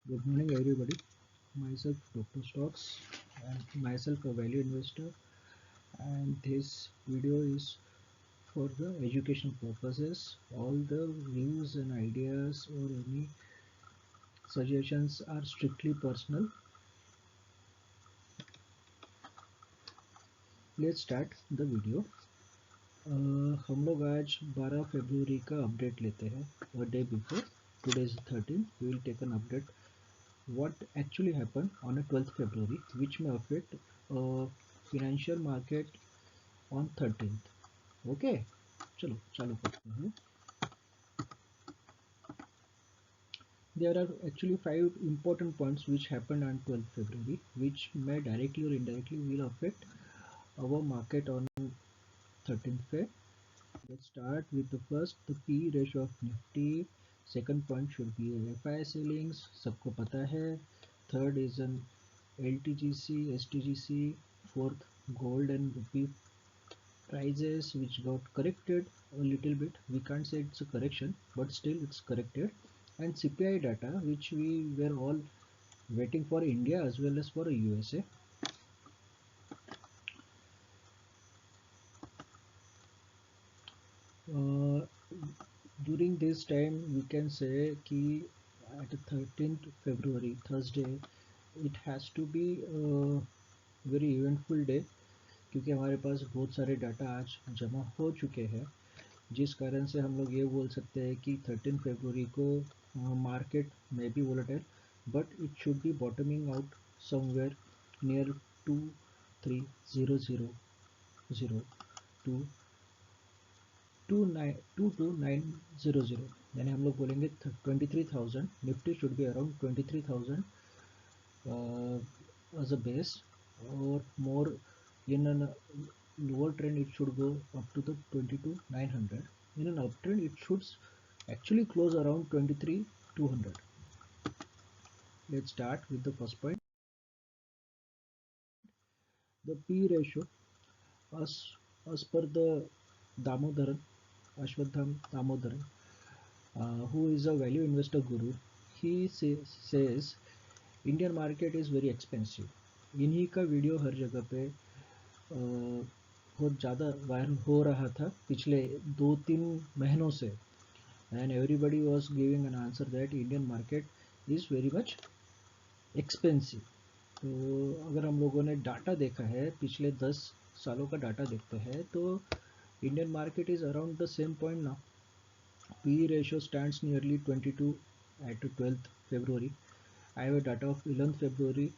Good morning, everybody. Myself, Dr. Stocks, and myself, a value investor. And this video is for the education purposes. All the views and ideas or any suggestions are strictly personal. Let's start the video. हम लोग आज 12 फरवरी का update लेते हैं. A day before, today is 13th, we will take an update what actually happened on a 12th February, which may affect financial market on 13th. Okay, चलो चालू करते हैं. There are actually 5 important points which happened on 12th February, which may directly or indirectly will affect our market on 13th Feb. Let's start with the first, the P ratio of Nifty. Second point should be FI sellings, सबको पता है. Third is an LTGC, STGC. Fourth, gold and rupee prices which got corrected a little bit. We can't say it's a correction, but still it's corrected. And CPI data which we were all waiting for India as well as for USA. During this time we can say कि at 13th February Thursday it has to be a very eventful day, क्योंकि हमारे पास बहुत सारे data आज जमा हो चुके हैं, जिस कारण से हम लोग ये बोल सकते हैं कि 13 फरवरी को मार्केट में be volatile, but it should be bottoming out somewhere near 2300 to 22900, यानी हम लोग बोलेंगे 23,000. Nifty should be around 23,000 as a base, or more in a lower trend it should go up to the 22,900. In an uptrend it should actually close around 23,200. Let's start with the first point, the P ratio. As per the Damodaran, Ashwattham Damodaran, who is a value investor guru, he says Indian market is very expensive. इन्हीं का video हर जगह पे बहुत ज़्यादा viral हो रहा था पिछले 2-3 महीनों से, and everybody was giving an answer that Indian market is very much expensive. तो अगर हम लोगों ने डाटा देखा है, पिछले 10 सालों का डाटा देखते हैं, तो Indian market is around the same point now. P ratio stands nearly 22 at 12th February. I have a data of 11th February.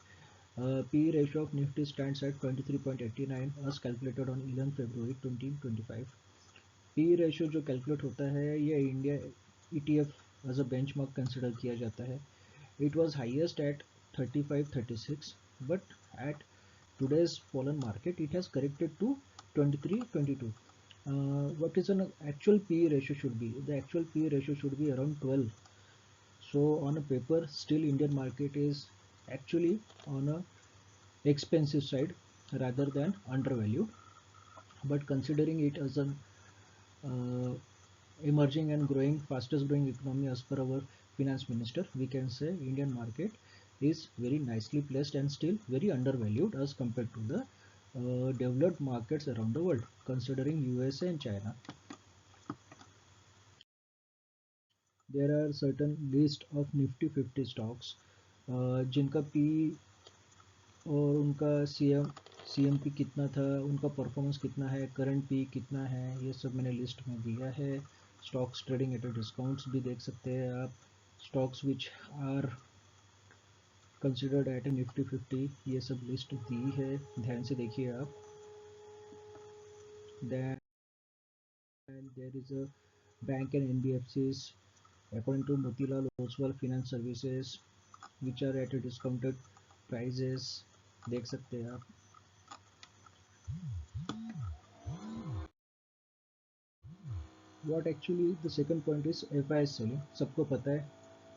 P ratio of Nifty stands at 23.89 as calculated on 11th February 2025. P ratio जो calculate होता है ये India ETF as a benchmark consider किया जाता है. It was highest at 35-36, but at today's fallen market it has corrected to 23-22. What is an actual P ratio should be? The actual P ratio should be around 12. So on a paper still Indian market is actually on a expensive side rather than undervalued, but considering it as an emerging and growing fastest growing economy as per our finance minister, we can say Indian market is very nicely placed and still very undervalued as compared to the developed markets around the world, considering USA and China. There are certain list of Nifty 50 stocks जिनका P और उनका CMP कितना था, उनका performance कितना है, current P कितना है, ये सब मैंने लिस्ट में दिया है. स्टॉक्स ट्रेडिंग एट डिस्काउंट्स भी देख सकते हैं आप. Stocks which are considered at Nifty 50, ये सब लिस्ट दी है, ध्यान से देखिए आप. Then there is a bank and NBFCs according to Motilal Oswal Finance Services which are at a discounted prices, देख सकते हैं आप. What actually the second point is FI selling. सबको पता है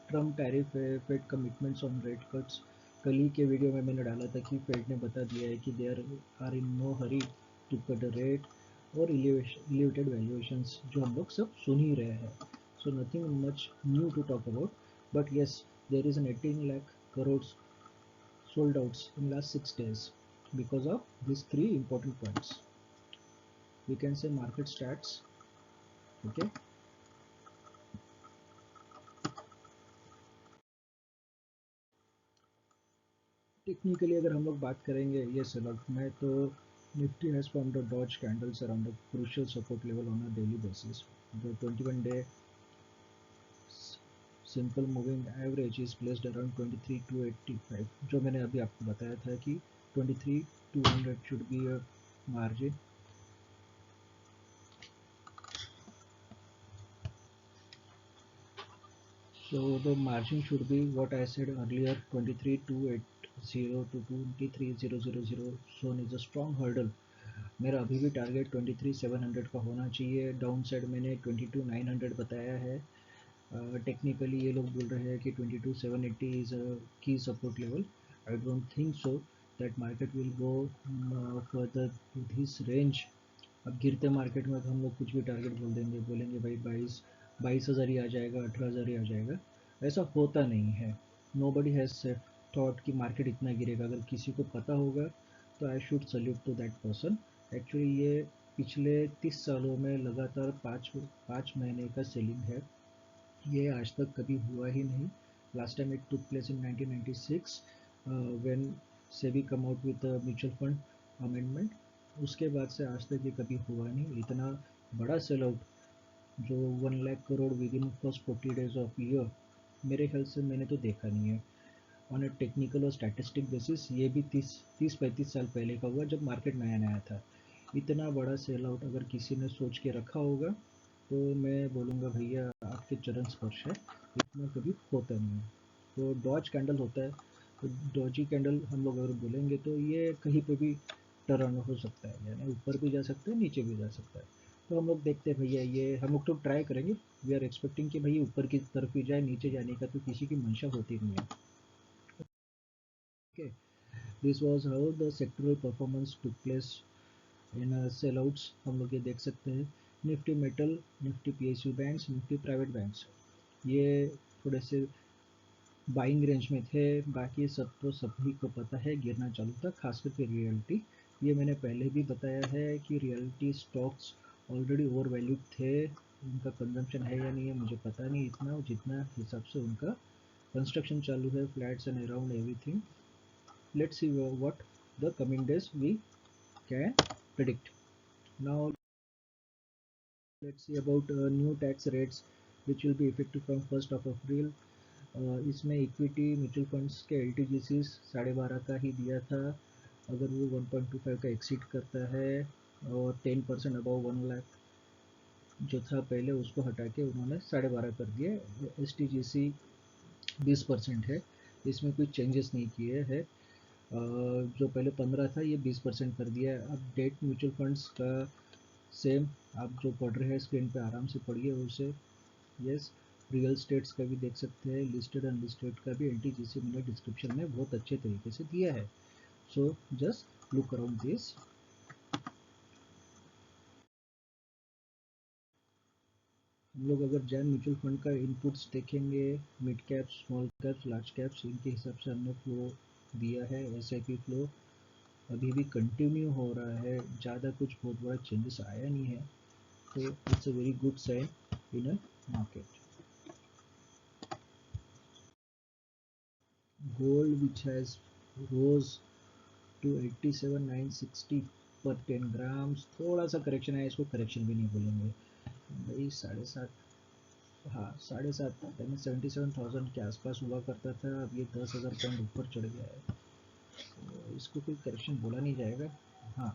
ट्रम्प टैरिफ है, Fed commitments on rate cuts. कल ही के वीडियो में मैंने डाला था कि फेड ने बता दिया है कि they are in no hurry to cut rate और एलिवेटेड वैल्यूएशंस, जो हम लोग सब सुन ही रहे हैं. So nothing much new to talk about, but yes there is an 18 lakh crores sold outs in last 6 days because of these three important points. We can say market stats. Okay, technically अगर हम लोग बात करेंगे ये sellout में, तो Nifty has formed a doji candles around the crucial support level on a daily basis. The 21-day simple moving average is placed around 23,285. जो मैंने अभी आपको बताया था कि 23,200 should be a margin. So the margin should be what I said earlier, 23,280 to 23,000. So is a strong hurdle. मेरा अभी भी टारगेट 23,700 का होना चाहिए. डाउन साइड मैंने 22,900 बताया है. टेक्निकली ये लोग बोल रहे हैं कि 22,780 is a key support level. I don't think so that market will go further to this range. अब गिरते मार्केट में तो हम लोग कुछ भी टारगेट बोल देंगे, बोलेंगे भाई 22,000 ही आ जाएगा, 18,000 ही आ जाएगा. ऐसा होता नहीं है. नो बडी हैज़ थॉट कि मार्केट इतना गिरेगा. अगर किसी को पता होगा तो I should salute to that person. Actually ये पिछले 30 सालों में लगातार पाँच महीने का सेलिंग है. ये आज तक कभी हुआ ही नहीं. Last time it took place in 1996 when SEBI come out with mutual fund amendment. उसके बाद से आज तक ये कभी हुआ नहीं. इतना बड़ा सेल आउट जो 1 lakh crore with in first 40 days of year, मेरे ख्याल से मैंने तो देखा नहीं है. ऑन अ टेक्निकल और स्टैटिस्टिक बेसिस ये भी 30-35 साल पहले का हुआ जब मार्केट नया नया था. इतना बड़ा सेल आउट अगर किसी ने सोच के रखा होगा तो मैं बोलूँगा भैया आपके चरण स्पर्श है. इतना कभी होता नहीं है. तो डॉज कैंडल होता है. तो डॉजी कैंडल हम लोग अगर बोलेंगे तो ये कहीं पे भी टर्न हो सकता है, यानी ऊपर भी जा सकता है, नीचे भी जा सकता है. तो हम लोग देखते हैं भैया, ये हम लोग तो ट्राई करेंगे. वी आर एक्सपेक्टिंग कि भैया ऊपर की तरफ ही जाए, नीचे जाने का तो किसी की मंशा होती नहीं है. Okay, this was how the sectoral performance took place in sell outs. हम लोग ये देख सकते हैं. Nifty metal, Nifty PSU banks, Nifty private banks, ये थोड़े से बाइंग रेंज में थे. बाकी सब तो सभी को पता है गिरना चालू था, खास करके रियलिटी. ये मैंने पहले भी बताया है कि reality stocks already over valued थे. उनका कंजम्पशन है या नहीं है मुझे पता नहीं, इतना जितना हिसाब से उनका कंस्ट्रक्शन चालू है, flats and around everything. Let's see what the coming days we can predict. Now let's see about new tax rates which will be effective from 1st of April. इसमें इक्विटी म्यूचुअल फंड्स के LTGCs 12.5 का ही दिया था. अगर वो 1.25 का exceed करता है और 10% अबव 1 लाख जो था पहले, उसको हटा के उन्होंने 12.5 कर दिया. STGC 20% है. इसमें कोई चेंजेस नहीं किए हैं. जो पहले 15 था ये 20% कर दिया है. अब डेट म्यूचुअल फंड्स का सेम आप जो पढ़ रहे हैं स्क्रीन पे आराम से पढ़िए उसे. यस, रियल स्टेट्स का भी देख सकते हैं, लिस्टेड अनलिस्टेड का भी LTGC मैंने डिस्क्रिप्शन में बहुत अच्छे तरीके से दिया है. So just look around this. हम लोग अगर जैन म्यूचुअल फंड का इनपुट्स देखेंगे, mid caps, small caps, large caps, इनके हिसाब से हमने फ्लो दिया है. SIP फ्लो अभी भी कंटिन्यू हो रहा है. ज़्यादा कुछ बहुत बड़ा चेंजेस आया नहीं है. तो it's a very good sign in a market. Gold which has rose to 87,960 पर 10 ग्राम्स. थोड़ा सा करेक्शन है, इसको करेक्शन भी नहीं बोलेंगे भाई. 7.5, हाँ 7.5 यानी 77,000 के आसपास हुआ करता था. अब ये 10,000 पॉइंट ऊपर चढ़ गया है, तो इसको कोई करेक्शन बोला नहीं जाएगा. हाँ,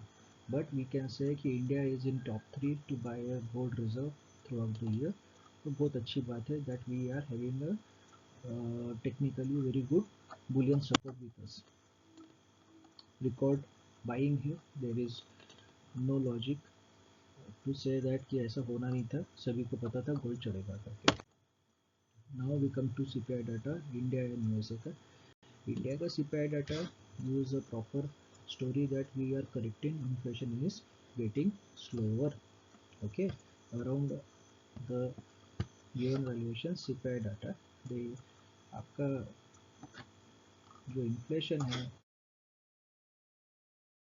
but we can say that India is in top 3 to buy a gold reserve throughout the year. तो बहुत अच्छी बात है that we are having a technically very good bullion support with us. Record buying here, there is no logic to say that कि ऐसा होना नहीं था, सभी को पता था गोल्ड चढ़ेगा करके. Now we come to CPI data, India and USA का. India का CPI data use a proper story that we are correcting, inflation is getting slower. Okay, around the given valuation CPI data, they आपका जो inflation है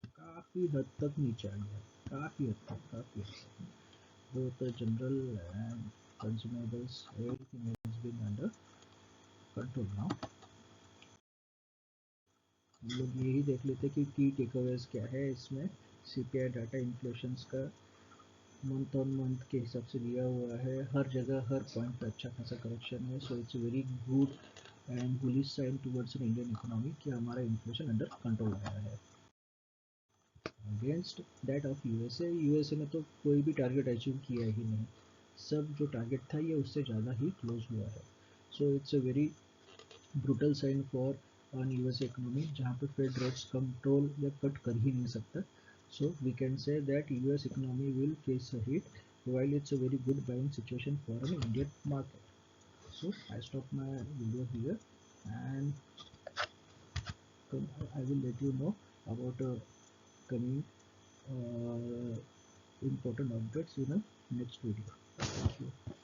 काफ़ी हद तक नीचे आ गया, काफ़ी हद तक both the general and consumables, everything has been under control now. हम लोग यही देख लेते कि की टेकअवेज क्या है इसमें। सीपीआई डाटा इन्फ्लेशन का मंथ ऑन मंथ के हिसाब से दिया हुआ है, हर जगह हर पॉइंट पे अच्छा खासा करेक्शन है। So it's very good and bullish sign towards an Indian economy कि हमारा इन्फ्लेशन अंडर कंट्रोल आया है। अगेंस्ट दैट ऑफ यूएसए ने तो कोई भी टारगेट अचीव किया ही नहीं, सब जो टारगेट था ये उससे ज़्यादा ही क्लोज हुआ है। So it's a very brutal sign for on US economy, जहाँ पे फेड रेट्स कंट्रोल या कट कर ही नहीं सकता। So we can say that US economy will face a hit while it's a very good buying situation for an Indian market. So I stop my video here and I will let you know about coming important updates in the next video. Thank you.